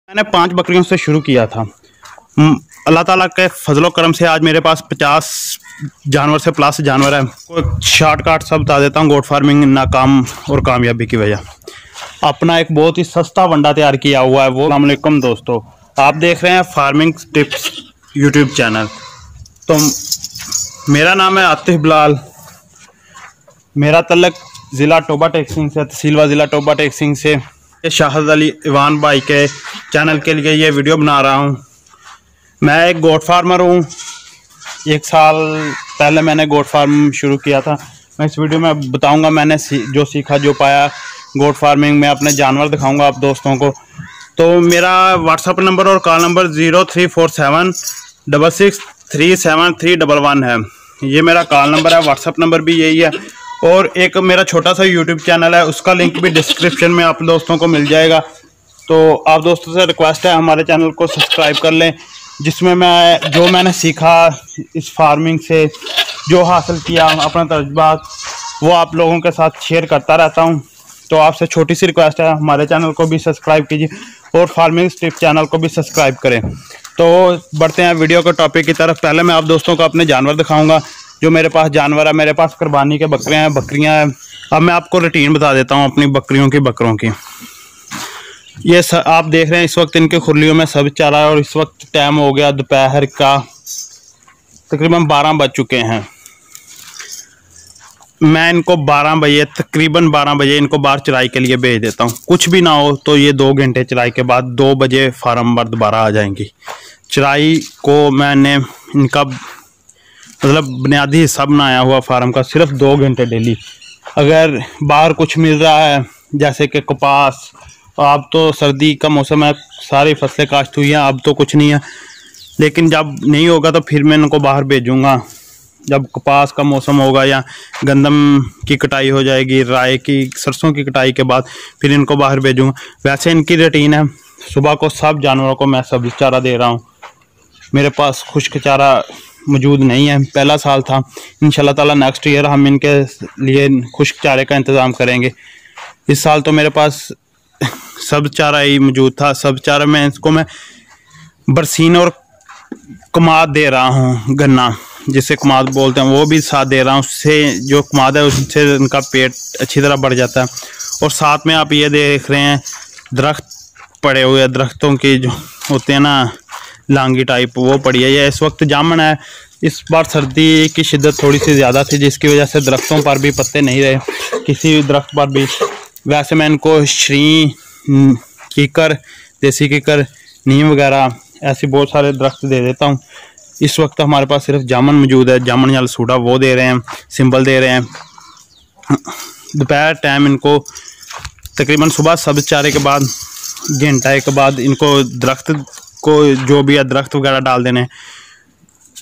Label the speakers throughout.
Speaker 1: मैंने 5 बकरियों से शुरू किया था। अल्लाह ताला के फजलो करम से आज मेरे पास 50 जानवर से प्लस जानवर है। शॉर्टकट सब बता देता हूँ गोट फार्मिंग नाकाम और कामयाबी की वजह। अपना एक बहुत ही सस्ता वंडा तैयार किया हुआ है वो। अस्सलाम वालेकुम दोस्तों, आप देख रहे हैं फार्मिंग टिप्स यूट्यूब चैनल। तो मेरा नाम है आतिफ बिलाल, मेरा तल्लक ज़िला टोबा टेक सिंह से, तहसील व ज़िला टोबा टेक सिंह से। शाहद अली इवान भाई के चैनल के लिए ये वीडियो बना रहा हूँ। मैं एक गोट फार्मर हूँ। 1 साल पहले मैंने गोट फार्म शुरू किया था। मैं इस वीडियो में बताऊँगा मैंने जो सीखा जो पाया गोट फार्मिंग में। अपने जानवर दिखाऊँगा आप दोस्तों को। तो मेरा व्हाट्सअप नंबर और कॉल नंबर 0347 663731 है। ये मेरा कॉल नंबर है, व्हाट्सअप नंबर भी यही है। और एक मेरा छोटा सा यूट्यूब चैनल है, उसका लिंक भी डिस्क्रिप्शन में आप दोस्तों को मिल जाएगा। तो आप दोस्तों से रिक्वेस्ट है हमारे चैनल को सब्सक्राइब कर लें, जिसमें मैंने सीखा इस फार्मिंग से, जो हासिल किया अपना तजुर्बा, वो आप लोगों के साथ शेयर करता रहता हूं। तो आपसे छोटी सी रिक्वेस्ट है, हमारे चैनल को भी सब्सक्राइब कीजिए और फार्मिंग टिप्स चैनल को भी सब्सक्राइब करें। तो बढ़ते हैं वीडियो के टॉपिक की तरफ। पहले मैं आप दोस्तों को अपने जानवर दिखाऊंगा, जो मेरे पास जानवर है। मेरे पास कुर्बानी के बकरियां हैं। अब मैं आपको रूटीन बता देता हूं अपनी बकरों की। ये आप देख रहे हैं इस वक्त इनके खुरलियों में सब चारा है। और इस वक्त टाइम हो गया दोपहर का तकरीबन 12 बज चुके हैं। मैं इनको तकरीबन 12 बजे इनको बाहर चराई के लिए भेज देता हूँ। कुछ भी ना हो तो ये 2 घंटे चराई के बाद 2 बजे फार्म पर दोबारा आ जाएंगी। चराई को मैंने इनका मतलब बुनियादी हिस्सा बनाया हुआ फार्म का, सिर्फ 2 घंटे डेली। अगर बाहर कुछ मिल रहा है जैसे कि कपास, अब तो सर्दी का मौसम है, सारी फसलें काश्त हुई हैं, अब तो कुछ नहीं है। लेकिन जब नहीं होगा तो फिर मैं इनको बाहर भेजूँगा। जब कपास का मौसम होगा या गंदम की कटाई हो जाएगी, राई की, सरसों की कटाई के बाद फिर इनको बाहर भेजूँगा। वैसे इनकी रूटीन है, सुबह को सब जानवरों को मैं सब्ज़ी चारा दे रहा हूँ। मेरे पास खुश्क चारा मौजूद नहीं है, पहला साल था। इंशाल्लाह ताला नेक्स्ट ईयर हम इनके लिए खुश्क चारे का इंतज़ाम करेंगे। इस साल तो मेरे पास सब चारा ही मौजूद था। सब चारा में इसको मैं बरसीन और कमाद दे रहा हूँ, गन्ना जिसे कमाद बोलते हैं, वो भी साथ दे रहा हूँ। उससे जो कमाद है उससे इनका पेट अच्छी तरह बढ़ जाता है। और साथ में आप ये देख रहे हैं दरख्त पड़े हुए, दरख्तों की जो होते हैं ना लांगी टाइप, वो पड़ी है। ये इस वक्त जामन है। इस बार सर्दी की शिद्दत थोड़ी सी ज़्यादा थी, जिसकी वजह से दरख्तों पर भी पत्ते नहीं रहे, किसी भी दरख्त पर भी। वैसे मैं इनको श्री, कीकर, देसी कीकर, नीम वगैरह ऐसे बहुत सारे दरख्त दे देता हूँ। इस वक्त हमारे पास सिर्फ जामन मौजूद है, जामन या लसूड़ा वो दे रहे हैं, सिंबल दे रहे हैं। दोपहर टाइम इनको तकरीबन सुबह सब्ज़ चारे के बाद घंटा के बाद इनको दरख्त को जो भी है दरख्त वगैरह डाल देने।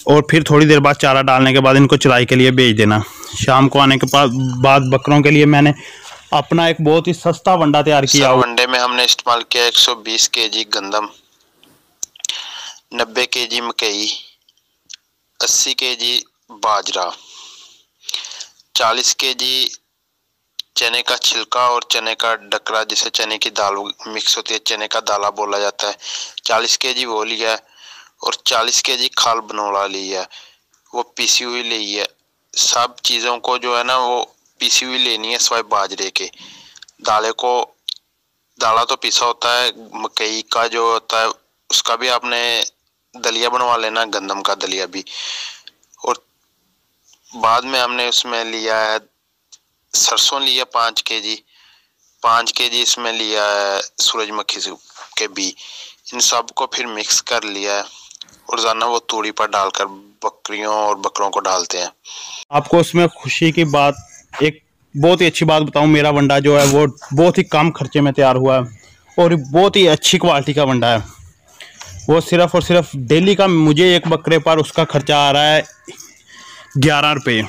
Speaker 1: और फिर थोड़ी देर बाद चारा डालने के बाद इनको चराई के लिए भेज देना। शाम को आने के बाद बकरों के लिए मैंने अपना एक बहुत ही सस्ता वंडा तैयार किया।
Speaker 2: वनडे में हमने इस्तेमाल किया 120 केजी गंदम, 90 केजी मकई, 80 केजी बाजरा, 40 केजी चने का छिलका और चने का डकरा, जिसे चने की दाल मिक्स होती है, चने का दाला बोला जाता है, 40 केजी वो लिया है। और 40 केजी खाल बनोला ली है, वो पीसी हुई ली है। सब चीज़ों को जो है ना वो पीसी हुई लेनी है, सिवाय बाजरे के। दाला तो पिसा होता है। मकई का जो होता है उसका भी आपने दलिया बनवा लेना, गंदम का दलिया भी। और बाद में हमने उसमें लिया है सरसों लिया 5 केजी इसमें लिया है सूरजमुखी के भी। इन सब को फिर मिक्स कर लिया है और रोजाना वो तूड़ी पर डालकर बकरियों और बकरों को डालते हैं।
Speaker 1: आपको उसमें खुशी की बात, एक बहुत ही अच्छी बात बताऊं, मेरा वंडा जो है वो बहुत ही कम खर्चे में तैयार हुआ है और बहुत ही अच्छी क्वालिटी का वंडा है। वो सिर्फ और सिर्फ डेली का मुझे एक बकरे पर उसका खर्चा आ रहा है 11 रुपये।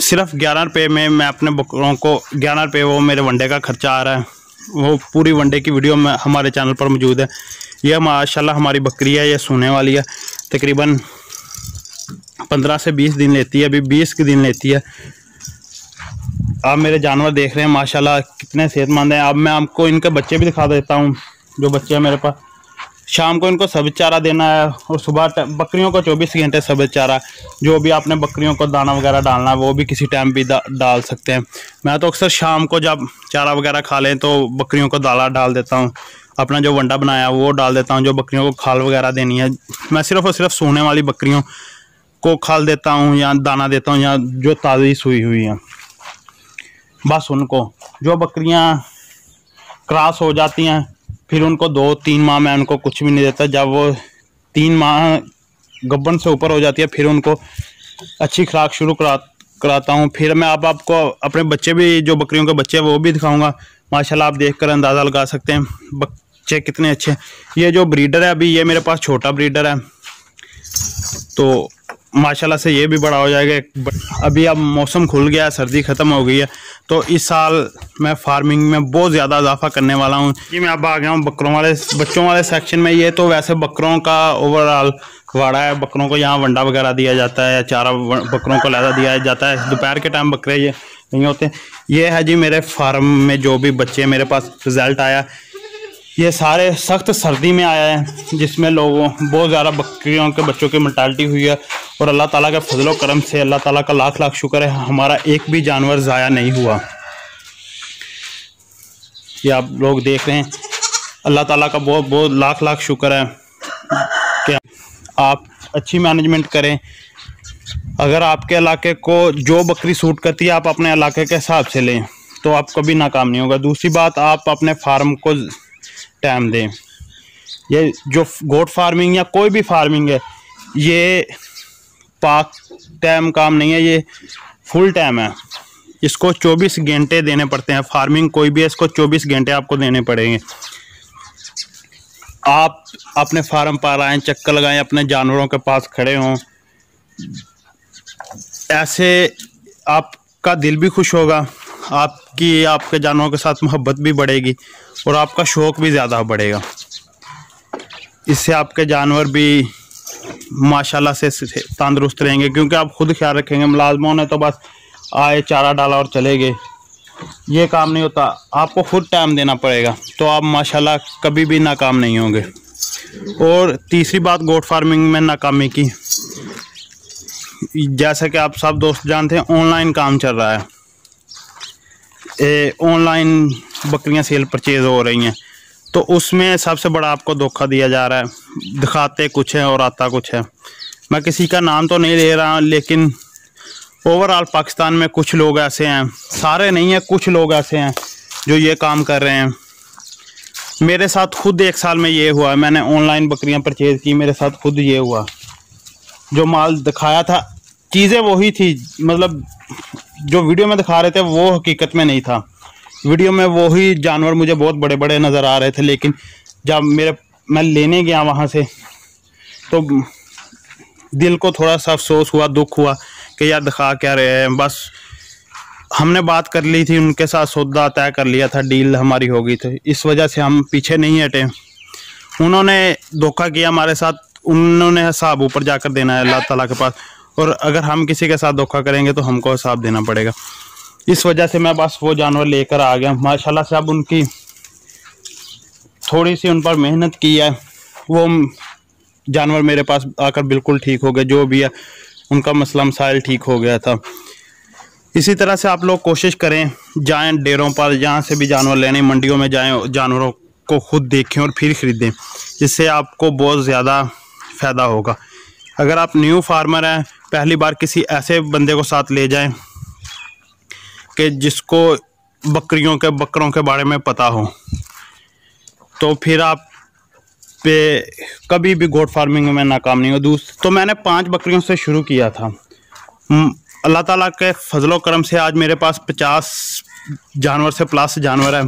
Speaker 1: सिर्फ 11 रुपये में मैं अपने बकरों को 11 रुपये वो मेरे वंडे का खर्चा आ रहा है। वो पूरी वनडे की वीडियो में हमारे चैनल पर मौजूद है। यह माशाल्लाह हमारी बकरी है, यह सोने वाली है। तकरीबन 15 से 20 दिन लेती है, अभी 20 के दिन लेती है। आप मेरे जानवर देख रहे हैं माशाल्लाह कितने सेहतमंद हैं। अब मैं आपको इनके बच्चे भी दिखा देता हूँ, जो बच्चे हैं मेरे पास। शाम को इनको सब्ज़ चारा देना है और सुबह बकरियों को 24 घंटे सब्ज़ चारा, जो भी आपने बकरियों को दाना वगैरह डालना है वो भी किसी टाइम भी डाल सकते हैं। मैं तो अक्सर शाम को जब चारा वगैरह खा लें तो बकरियों को दाना डाल देता हूँ, अपना जो वंडा बनाया वो डाल देता हूँ। जो बकरियों को खाल वगैरह देनी है, मैं सिर्फ़ और सिर्फ सोने वाली बकरियों को खाल देता हूँ या दाना देता हूँ, या जो ताज़ी सूई हुई हैं बस उनको। जो बकरियाँ क्रॉस हो जाती हैं फिर उनको 2-3 माह मैं उनको कुछ भी नहीं देता। जब वो 3 माह गब्बन से ऊपर हो जाती है फिर उनको अच्छी खुराक शुरू कराता हूँ। फिर मैं आपको अपने बच्चे भी, जो बकरियों के बच्चे हैं वो भी दिखाऊंगा। माशाल्लाह आप देखकर अंदाज़ा लगा सकते हैं बच्चे कितने अच्छे। ये जो ब्रीडर है अभी, ये मेरे पास छोटा ब्रीडर है, तो माशाल्लाह से ये भी बड़ा हो जाएगा। अभी अब मौसम खुल गया, सर्दी ख़त्म हो गई है, तो इस साल मैं फार्मिंग में बहुत ज़्यादा इजाफा करने वाला हूँ। जी मैं अब आ गया हूँ बच्चों वाले सेक्शन में। ये तो वैसे बकरों का ओवरऑल वाड़ा है। बकरों को यहाँ वंडा वगैरह दिया जाता है, चारा बकरों को लहदा दिया जाता है। दोपहर के टाइम बकरे ये नहीं होते। ये है जी मेरे फार्म में जो भी बच्चे मेरे पास रिज़ल्ट आया, ये सारे सख्त सर्दी में आया है, जिसमें लोगों बहुत ज़्यादा बकरियों के बच्चों की mortality हुई है। और अल्लाह ताला के फजलो करम से अल्लाह ताला का लाख लाख शुक्र है, हमारा एक भी जानवर ज़ाया नहीं हुआ। ये आप लोग देख रहे हैं, अल्लाह ताला का बहुत बहुत लाख लाख शुक्र है कि आप अच्छी मैनेजमेंट करें। अगर आपके इलाके को जो बकरी सूट करती है आप अपने इलाके के हिसाब से लें तो आप कभी नाकाम नहीं होगा। दूसरी बात, आप अपने फार्म को टाइम दें। ये जो गोट फार्मिंग या कोई भी फार्मिंग है, ये पार्ट टाइम काम नहीं है, ये फुल टाइम है। इसको 24 घंटे देने पड़ते हैं। फार्मिंग कोई भी है, इसको 24 घंटे आपको देने पड़ेंगे। आप अपने फार्म पर आएँ, चक्कर लगाएं, अपने जानवरों के पास खड़े हों, ऐसे आपका दिल भी खुश होगा, आपके जानवरों के साथ मोहब्बत भी बढ़ेगी और आपका शौक़ भी ज़्यादा बढ़ेगा। इससे आपके जानवर भी माशाल्लाह से तंदुरुस्त रहेंगे, क्योंकि आप खुद ख्याल रखेंगे। मुलाजमों ने तो बस आए, चारा डाला और चले गए, ये काम नहीं होता। आपको खुद टाइम देना पड़ेगा, तो आप माशाल्लाह कभी भी नाकाम नहीं होंगे। और तीसरी बात गोट फार्मिंग में नाकामी की, जैसा कि आप सब दोस्त जानते हैं, ऑनलाइन काम चल रहा है। ऑनलाइन बकरियां सेल परचेज़ हो रही हैं, तो उसमें सबसे बड़ा आपको धोखा दिया जा रहा है। दिखाते कुछ है और आता कुछ है। मैं किसी का नाम तो नहीं ले रहा, लेकिन ओवरऑल पाकिस्तान में कुछ लोग ऐसे हैं, सारे नहीं हैं, कुछ लोग ऐसे हैं जो ये काम कर रहे हैं। मेरे साथ खुद 1 साल में ये हुआ। मैंने ऑनलाइन बकरियां परचेज़ की, मेरे साथ खुद ये हुआ। जो माल दिखाया था, चीज़ें वही थी, मतलब जो वीडियो में दिखा रहे थे वो हकीकत में नहीं था। वीडियो में वही जानवर मुझे बहुत बड़े बड़े नज़र आ रहे थे, लेकिन जब मैं लेने गया वहाँ से तो दिल को थोड़ा सा अफसोस हुआ, दुख हुआ कि यार दिखा क्या रहे हैं। बस हमने बात कर ली थी, उनके साथ सौदा तय कर लिया था, डील हमारी हो गई थी, इस वजह से हम पीछे नहीं हटे। उन्होंने धोखा किया हमारे साथ, उन्होंने हिसाब ऊपर जाकर देना है अल्लाह ताला के पास, और अगर हम किसी के साथ धोखा करेंगे तो हमको हिसाब देना पड़ेगा। इस वजह से मैं बस वो जानवर लेकर आ गया। माशाल्लाह से अब उनकी थोड़ी सी उन पर मेहनत की है, वो जानवर मेरे पास आकर बिल्कुल ठीक हो गए। जो भी है उनका मसला मसाइल ठीक हो गया था। इसी तरह से आप लोग कोशिश करें, जाएं डेरों पर, जहाँ से भी जानवर लेने, मंडियों में जाएं, जानवरों को खुद देखें और फिर ख़रीदें। इससे आपको बहुत ज़्यादा फ़ायदा होगा। अगर आप न्यू फार्मर हैं, पहली बार किसी ऐसे बंदे को साथ ले जाएं कि जिसको बकरों के बारे में पता हो, तो फिर आप पे कभी भी गोट फार्मिंग में नाकाम नहीं हो। तो मैंने 5 बकरियों से शुरू किया था। अल्लाह ताला के फजलो करम से आज मेरे पास 50 जानवर से प्लस जानवर है,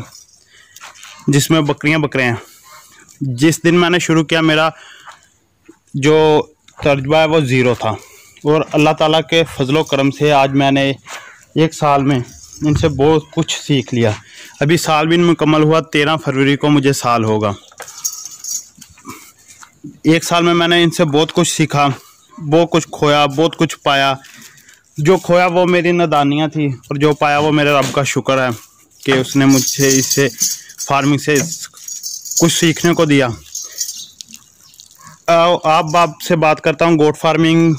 Speaker 1: जिसमें बकरे हैं। जिस दिन मैंने शुरू किया, मेरा जो तर्जबा है वो ज़ीरो था, और अल्लाह ताला के फजलो करम से आज मैंने 1 साल में इनसे बहुत कुछ सीख लिया। अभी साल भी मुकम्मल हुआ, 13 फरवरी को मुझे साल होगा। 1 साल में मैंने इनसे बहुत कुछ सीखा, बहुत कुछ खोया, बहुत कुछ पाया। जो खोया वो मेरी नादानियाँ थी, और जो पाया वो मेरे रब का शुक्र है कि उसने मुझे इससे फार्मिंग से कुछ सीखने को दिया। आपसे बात करता हूँ गोट फार्मिंग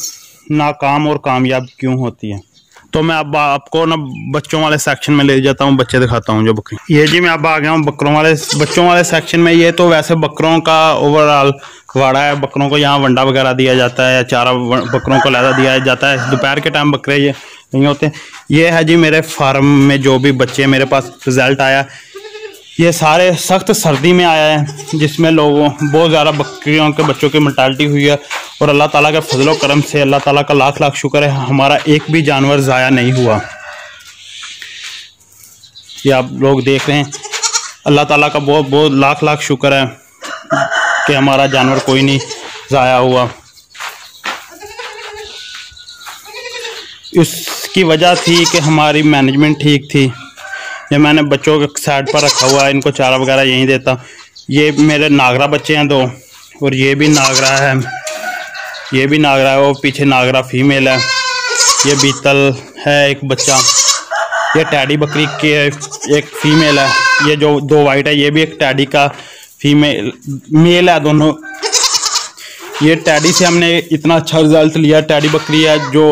Speaker 1: नाकाम और कामयाब क्यों होती है। तो मैं अब आपको ना बच्चों वाले सेक्शन में ले जाता हूँ, बच्चे दिखाता हूँ जो बकरी। ये जी मैं अब आ गया हूँ बच्चों वाले सेक्शन में। ये तो वैसे बकरों का ओवरऑल वाड़ा है। बकरों को यहाँ वंडा वगैरह दिया जाता है या चारा बकरों को लहदा दिया जाता है। दोपहर के टाइम बकरे ये नहीं होते। ये है जी मेरे फार्म में जो भी बच्चे मेरे पास रिजल्ट आया, ये सारे सख्त सर्दी में आया है, जिसमें लोगों बहुत ज़्यादा बकरियों के बच्चों की मोर्टालिटी हुई है। और अल्लाह ताला के फजलो करम से अल्लाह ताला का लाख लाख शुक्र है, हमारा एक भी जानवर ज़ाया नहीं हुआ। ये आप लोग देख रहे हैं, अल्लाह ताला का बहुत बहुत लाख लाख शुक्र है कि हमारा जानवर कोई नहीं ज़ाया हुआ। इसकी वजह थी कि हमारी मैनेजमेंट ठीक थी। ये मैंने बच्चों के साइड पर रखा हुआ है, इनको चारा वगैरह यहीं देता। ये मेरे नागरा बच्चे हैं दो, और ये भी नागरा है, ये भी नागरा है। वो पीछे नागरा फीमेल है। ये बीतल है एक बच्चा। ये टैडी बकरी के एक फीमेल है। ये जो दो वाइट है ये भी एक टैडी का फीमेल मेल है दोनों। ये टैडी से हमने इतना अच्छा रिजल्ट लिया। टैडी बकरी है जो,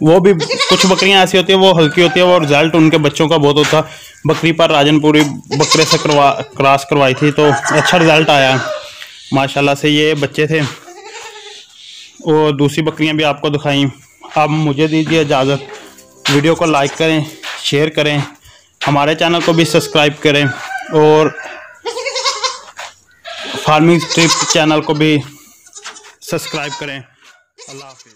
Speaker 1: वो भी कुछ बकरियां ऐसी होती है वो हल्की होती है, वो रिजल्ट उनके बच्चों का बहुत होता। बकरी पर राजनपुरी बकरे से क्रॉस करवाई थी तो अच्छा रिजल्ट आया माशाल्लाह से। ये बच्चे थे और दूसरी बकरियां भी आपको दिखाई। अब मुझे दीजिए इजाज़त। वीडियो को लाइक करें, शेयर करें, हमारे चैनल को भी सब्सक्राइब करें, और फार्मिंग ट्रिप चैनल को भी सब्सक्राइब करें। अल्लाह हाफिज़।